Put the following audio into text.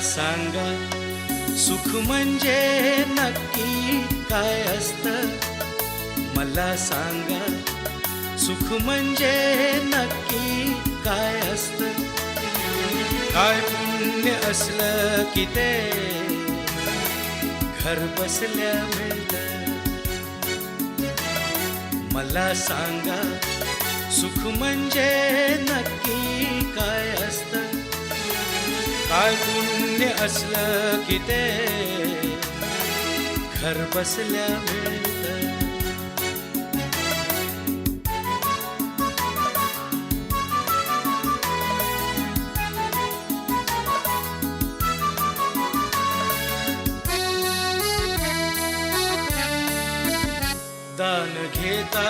सांगा सुख म्हणजे नक्की काय असतं. मला सांगा सुख म्हणजे नक्की काय असतं. काय पुण्य असलं की ते घर बसल्या मिळतं. मला सांगा सुख म्हणजे नक्की काय असतं. काय पुण्य असलं की ते घर बसल्या मिळतं. दान घेता